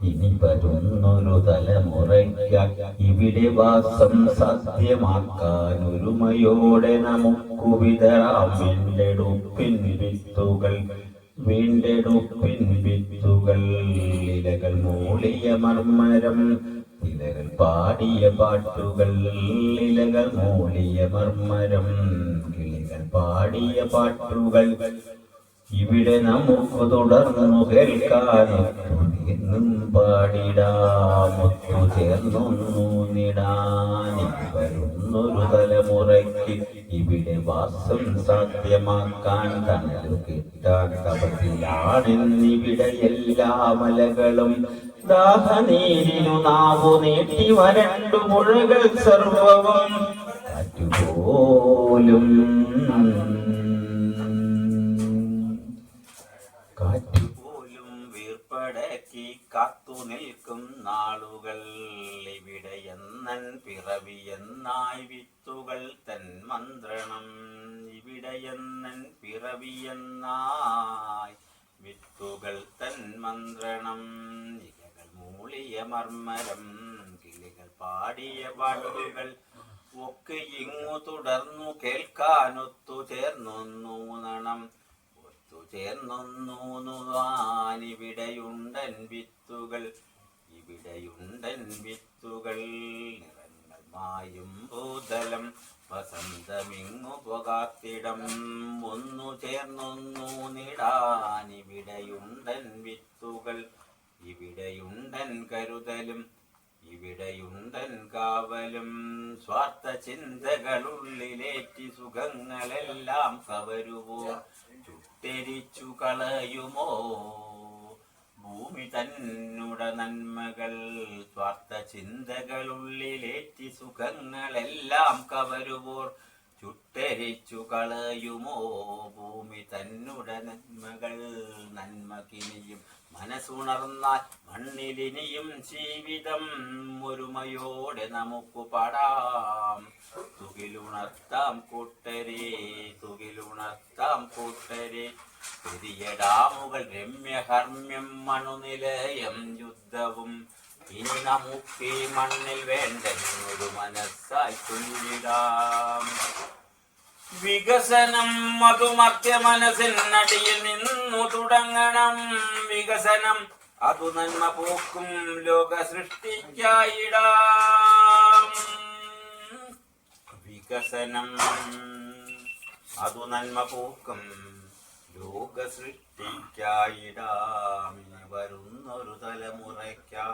ഇനി വരുന്നൊരു തലമുറയ്ക്ക് ഇവിടെ വാസം സാധ്യമാക്കാൻ ഒരുമയോടെ നമുക്കു വിതറാം വീണ്ടെടുപ്പിൻ വിത്തുകൾ. വീണ്ടെടുപ്പിൻ വിത്തുകൾ. ഇലകൾ മൂളിയ മർമ്മരം, ഇലകൾ പാടിയ പാട്ടുകൾ. ഇലകൾ മൂളിയ മർമ്മരം, കിളികൾ പാടിയ പാട്ടുകൾ. ഇവിടെ നമുക്ക് തുടർന്നു കേൾക്കാനൊന്നും പാടിടാം, ഒത്തുചേർന്നൊന്നു നിടാൻ. വരുന്നൊരു തലമുറയ്ക്ക് ഇവിടെ വാസം സാധ്യമാക്കാൻ തണലു കിട്ടാൻ തപത്തിലാണെന്നിവിടെ എല്ലാ മലകളും. ദാഹനീരിനു നാവു നീട്ടി വരണ്ടു പുഴകൾ സർവവും. കാറ്റുപോലും വീർപ്പടക്കി കാത്തു നിൽക്കും നാളുകൾ. ഇവിടെ എന്നൻ പിറവിയെന്നായി വിത്തുകൾ തൻ മന്ത്രണം. ഇവിടെ എന്നൻ പിറവിയെന്നായി വിത്തുകൾ തൻ മന്ത്രണം. ഇലകൾ മൂളിയ മർമ്മരം, കിളികൾ പാടിയ പാട്ടുകൾ. ഒക്കെ ഇങ്ങു തുടർന്നു കേൾക്കാനൊത്തു ചേർന്നൊന്നു നണം. ഒത്തുചേർന്നൊന്നുവാനിവിടെയുണ്ടൻ വിത്തുകൾ. ഇവിടെയുണ്ടൻ വിത്തുകൾ. നിറങ്ങൾ മായും ഭൂതലം, വസന്തമിങ്ങു പോകാത്തിടം. ഒന്നു ചേർന്നൊന്നു നിടാനിവിടെയുണ്ടൻ വിത്തുകൾ. ഇവിടെയുണ്ടൻ കരുതലും, ഇവിടെയുണ്ടൻ കാവലും. സ്വാർത്ഥ ചിന്തകളുള്ളിലേറ്റി സുഖങ്ങളെല്ലാം കവരുവോ ചുട്ടെരിച്ചു കളയുമോ ഭൂമി തന്നുട നന്മകൾ. സ്വാർത്ഥ ചിന്തകളുള്ളിലേറ്റി സുഖങ്ങളെല്ലാം കവരുവോർ ചുട്ടെരിച്ചു കളയുമോ ഭൂമി തന്നുട നന്മകൾ. നന്മക്കിനിയും മനസ്സുണർന്നാൽ മണ്ണിലിനിയും ജീവിതം ഒരുമയോടെ നമുക്ക് പാടാം. തുകിലുണർത്താം കൂട്ടരെ, തുകിലുണർത്താം കൂട്ടരെ. പെരിയ ഡാമുകൾ, രമ്യഹർമ്മ്യം, മണുനിലയം, യുദ്ധവും. ഇനി നമുക്ക് ഈ മണ്ണിൽ വേണ്ടെന്നൊരു മനസ്സായി ചൊല്ലിടാം. വികസനം അതു മധ്യ മനസ്സിനടിയിൽ നിന്നു തുടങ്ങണം. വികസനം അതു നന്മ പോക്കും ലോക സൃഷ്ടിക്കായിടാം. വികസനം അതു നന്മ പോക്കും ലോക സൃഷ്ടിക്കായിടാം. വരുന്നൊരു തലമുറയ്ക്കാ